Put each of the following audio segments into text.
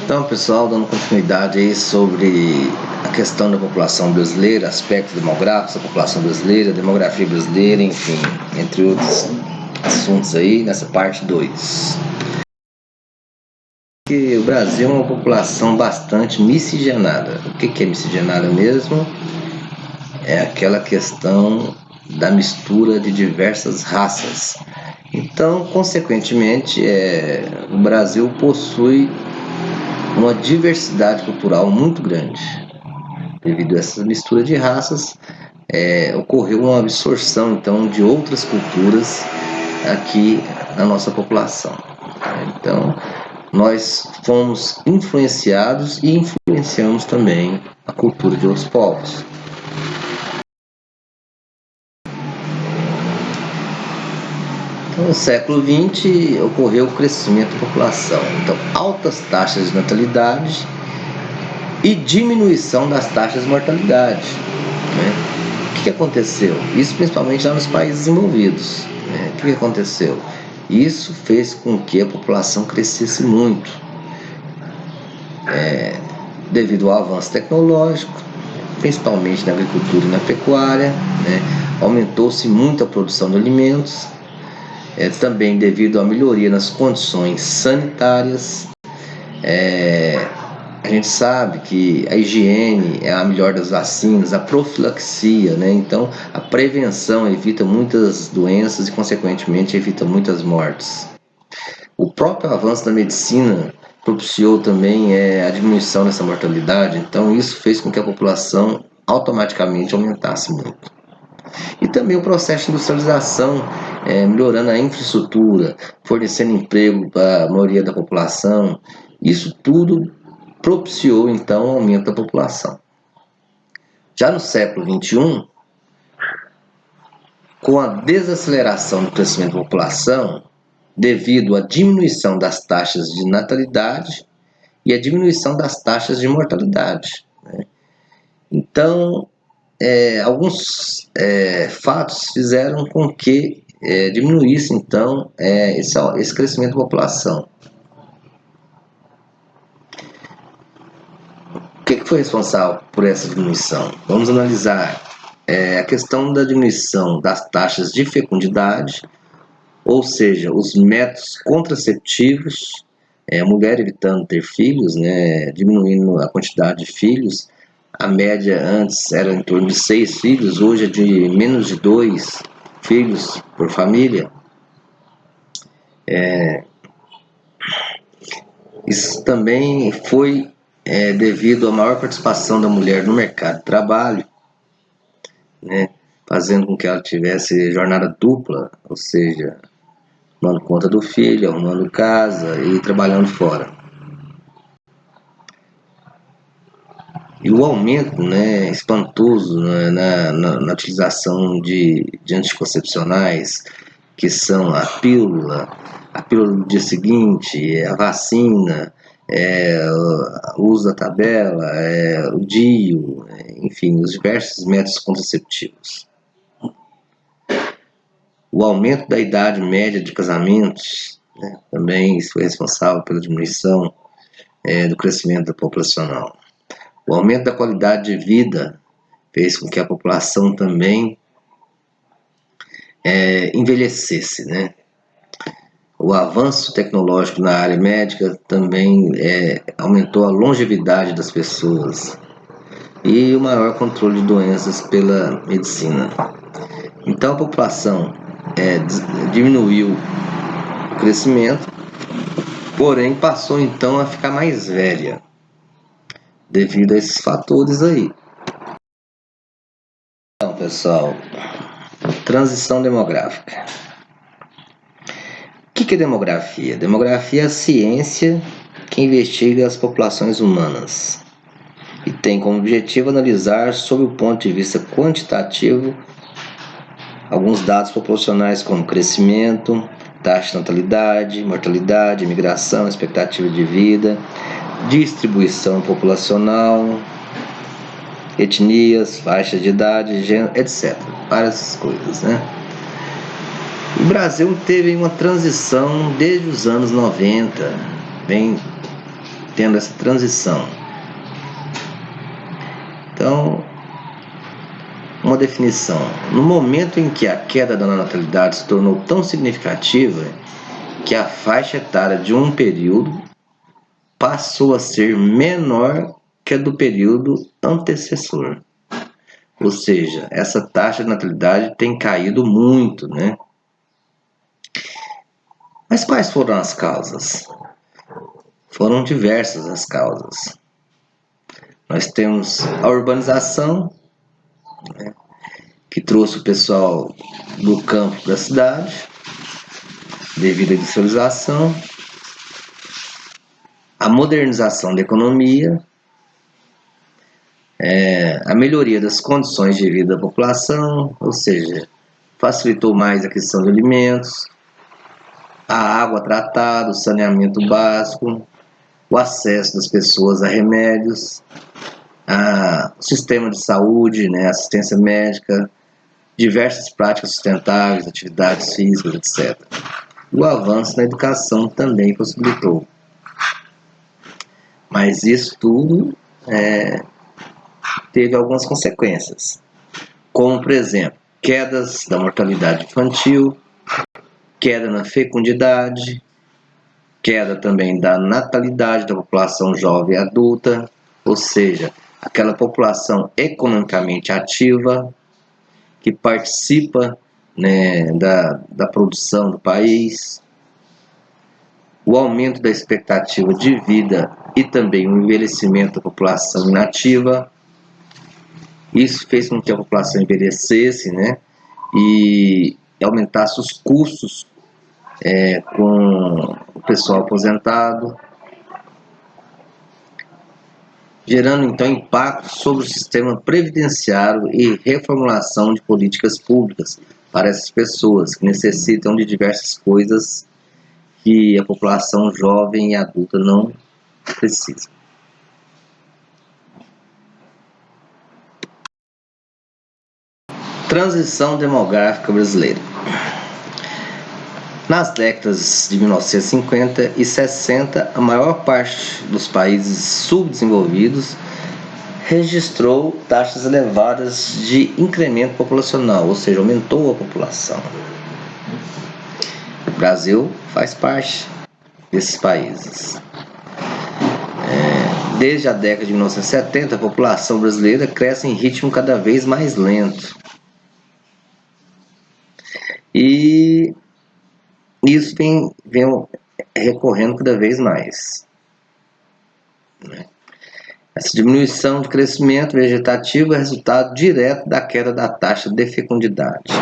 Então, pessoal, dando continuidade aí sobre a questão da população brasileira, aspectos demográficos da população brasileira, demografia brasileira, enfim, entre outros assuntos aí, nessa parte 2. O Brasil é uma população bastante miscigenada. O que é miscigenada mesmo? É aquela questão da mistura de diversas raças. Então, consequentemente, o Brasil possui uma diversidade cultural muito grande. Devido a essa mistura de raças, ocorreu uma absorção então de outras culturas aqui na nossa população. Então, nós fomos influenciados e influenciamos também a cultura de outros povos. No século XX ocorreu o crescimento da população, então altas taxas de natalidade e diminuição das taxas de mortalidade. O que aconteceu? Isso principalmente lá nos países desenvolvidos. O que aconteceu? Isso fez com que a população crescesse muito, devido ao avanço tecnológico, principalmente na agricultura e na pecuária. Aumentou-se muito a produção de alimentos. Também devido à melhoria nas condições sanitárias. A gente sabe que a higiene é a melhor das vacinas, a profilaxia, então a prevenção evita muitas doenças e consequentemente evita muitas mortes. O próprio avanço da medicina propiciou também a diminuição dessa mortalidade, então isso fez com que a população automaticamente aumentasse muito. E também o processo de industrialização, melhorando a infraestrutura, fornecendo emprego para a maioria da população. Isso tudo propiciou então o aumento da população. Já no século XXI, com a desaceleração do crescimento da população, devido à diminuição das taxas de natalidade e à diminuição das taxas de mortalidade. Então, alguns fatos fizeram com que diminuísse então esse crescimento da população. O que foi responsável por essa diminuição? Vamos analisar a questão da diminuição das taxas de fecundidade, ou seja, os métodos contraceptivos, a mulher evitando ter filhos, diminuindo a quantidade de filhos. A média antes era em torno de 6 filhos, hoje é de menos de 2 filhos por família. Isso também foi devido à maior participação da mulher no mercado de trabalho, fazendo com que ela tivesse jornada dupla, ou seja, tomando conta do filho, arrumando casa e trabalhando fora. E o aumento espantoso na utilização de anticoncepcionais, que são a pílula do dia seguinte, a vacina, o uso da tabela, o DIU, enfim, os diversos métodos contraceptivos. O aumento da idade média de casamentos, também isso foi responsável pela diminuição do crescimento populacional. O aumento da qualidade de vida fez com que a população também envelhecesse, O avanço tecnológico na área médica também aumentou a longevidade das pessoas e o maior controle de doenças pela medicina. Então a população diminuiu o crescimento, porém passou então a ficar mais velha, devido a esses fatores aí. Então, pessoal, transição demográfica. O que é demografia? Demografia é a ciência que investiga as populações humanas e tem como objetivo analisar, sob o ponto de vista quantitativo, alguns dados populacionais como crescimento, taxa de natalidade, mortalidade, imigração, expectativa de vida, distribuição populacional, etnias, faixa de idade, gênero, etc. Várias coisas, O Brasil teve uma transição desde os anos 90, bem tendo essa transição. Então, uma definição: no momento em que a queda da natalidade se tornou tão significativa que a faixa etária de um período passou a ser menor que a do período antecessor. Ou seja, essa taxa de natalidade tem caído muito, né? Mas quais foram as causas? Foram diversas as causas. Nós temos a urbanização, né, que trouxe o pessoal do campo para a cidade, devido à industrialização, a modernização da economia, a melhoria das condições de vida da população, ou seja, facilitou mais a aquisição de alimentos, a água tratada, o saneamento básico, o acesso das pessoas a remédios, o sistema de saúde, né, assistência médica, diversas práticas sustentáveis, atividades físicas, etc. O avanço na educação também possibilitou. Mas isso tudo teve algumas consequências, como, por exemplo, quedas da mortalidade infantil, queda na fecundidade, queda também da natalidade da população jovem e adulta, ou seja, aquela população economicamente ativa, que participa, né, da produção do país, o aumento da expectativa de vida e também o envelhecimento da população inativa. Isso fez com que a população envelhecesse, né, e aumentasse os custos com o pessoal aposentado, gerando então impactos sobre o sistema previdenciário e reformulação de políticas públicas para essas pessoas que necessitam de diversas coisas que a população jovem e adulta não precisa. Transição demográfica brasileira. Nas décadas de 1950 e 60, a maior parte dos países subdesenvolvidos registrou taxas elevadas de incremento populacional, ou seja, aumentou a população. O Brasil faz parte desses países. Desde a década de 1970, a população brasileira cresce em ritmo cada vez mais lento. E isso vem recorrendo cada vez mais. Essa diminuição de crescimento vegetativo é resultado direto da queda da taxa de fecundidade.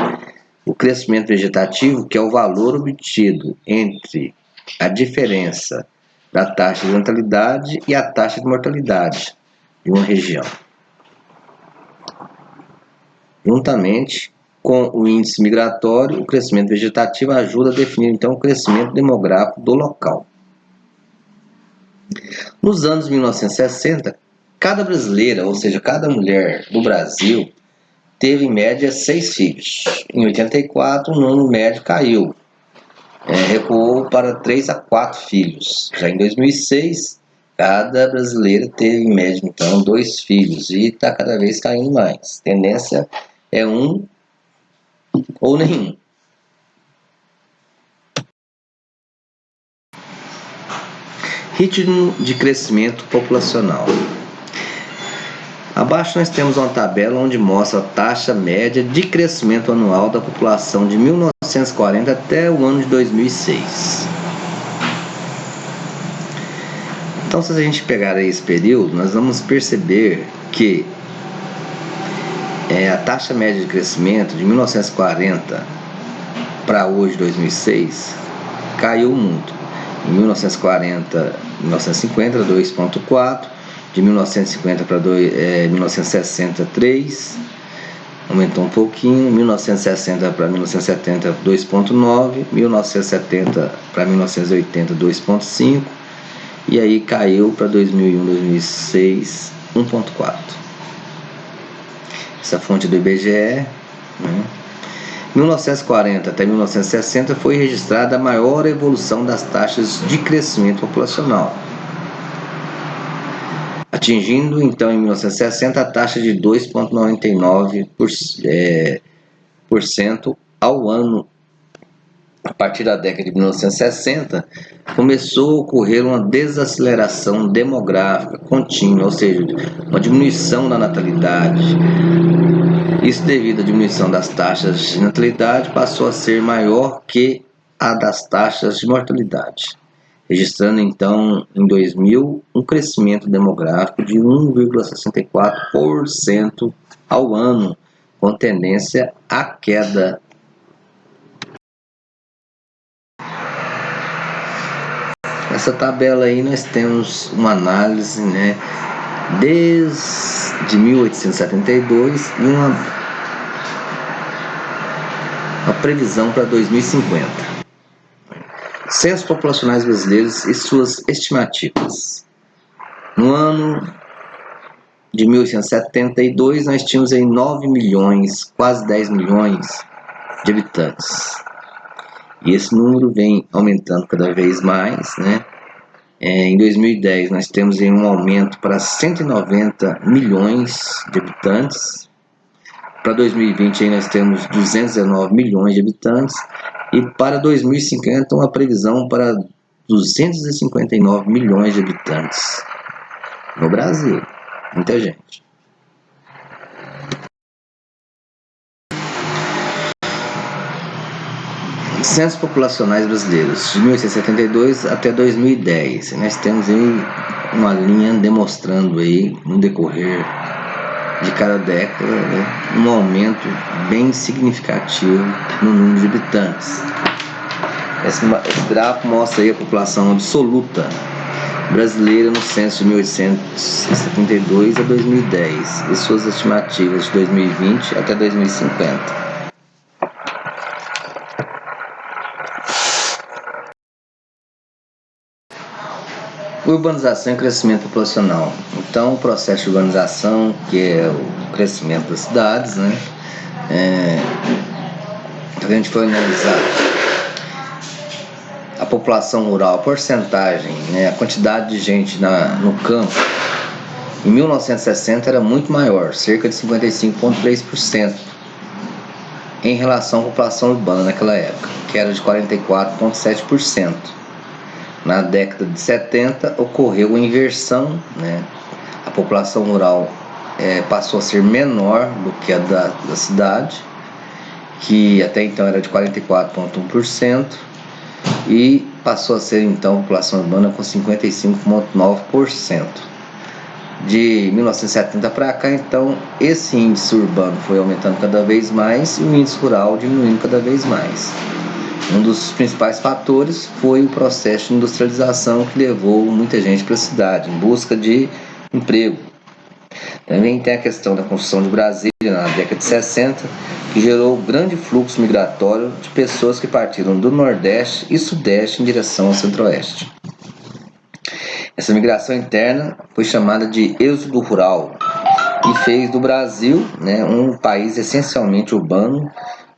O crescimento vegetativo, que é o valor obtido entre a diferença da taxa de natalidade e a taxa de mortalidade de uma região, juntamente com o índice migratório. O crescimento vegetativo ajuda a definir então o crescimento demográfico do local. Nos anos 1960, cada brasileira, ou seja, cada mulher do Brasil, teve em média 6 filhos. Em 84, o número médio caiu, recuou para 3 a 4 filhos. Já em 2006, cada brasileira teve em média então 2 filhos e está cada vez caindo mais. A tendência é 1 ou nenhum. Ritmo de crescimento populacional. Abaixo nós temos uma tabela onde mostra a taxa média de crescimento anual da população de 1940 até o ano de 2006. Então, se a gente pegar esse período, nós vamos perceber que a taxa média de crescimento de 1940 para hoje, 2006, caiu muito. Em 1950, 2,4, de 1950 para 1960, 3, aumentou um pouquinho, 1960 para 1970, 2,9, 1970 para 1980, 2,5, e aí caiu para 2001, 2006, 1,4. Essa fonte do IBGE, né? 1940 até 1960 foi registrada a maior evolução das taxas de crescimento populacional. atingindo então em 1960 a taxa de 2,99% ao ano. A partir da década de 1960, começou a ocorrer uma desaceleração demográfica contínua, ou seja, uma diminuição da natalidade. Isso devido à diminuição das taxas de natalidade passou a ser maior que a das taxas de mortalidade, registrando então em 2000 um crescimento demográfico de 1,64% ao ano, com tendência à queda. Nessa tabela aí nós temos uma análise, né, desde 1872 e uma previsão para 2050. Censos populacionais brasileiros e suas estimativas. No ano de 1872 nós tínhamos aí 9 milhões, quase 10 milhões de habitantes. E esse número vem aumentando cada vez mais, né? Em 2010 nós temos aí um aumento para 190 milhões de habitantes. Para 2020 aí nós temos 219 milhões de habitantes. E para 2050 uma previsão para 259 milhões de habitantes no Brasil. Muita gente. Censos populacionais brasileiros de 1872 até 2010. Nós temos aí uma linha demonstrando aí no decorrer de cada década, né, um aumento bem significativo no número de habitantes. Esse gráfico mostra aí a população absoluta brasileira no censo de 1872 a 2010 e suas estimativas de 2020 até 2050. Urbanização e crescimento populacional. Então, o processo de urbanização, que é o crescimento das cidades, né? A gente foi analisar a população rural, a porcentagem, né? A quantidade de gente no campo. Em 1960 era muito maior, cerca de 55,3%, em relação à população urbana naquela época, que era de 44,7%. Na década de 70 ocorreu a inversão, né? A população rural passou a ser menor do que a da cidade, que até então era de 44,1%, e passou a ser então a população urbana com 55,9%. De 1970 para cá, então, esse índice urbano foi aumentando cada vez mais e o índice rural diminuindo cada vez mais. Um dos principais fatores foi o processo de industrialização que levou muita gente para a cidade em busca de emprego. Também tem a questão da construção de Brasília na década de 60, que gerou grande fluxo migratório de pessoas que partiram do Nordeste e Sudeste em direção ao Centro-Oeste. Essa migração interna foi chamada de êxodo rural e fez do Brasil, né, um país essencialmente urbano,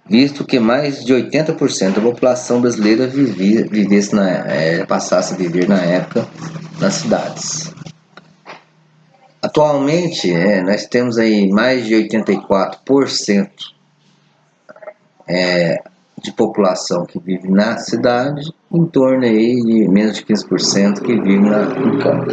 visto que mais de 80% da população brasileira passasse a viver na época nas cidades. Atualmente, nós temos aí mais de 84% de população que vive na cidade, em torno aí de menos de 15% que vive no campo.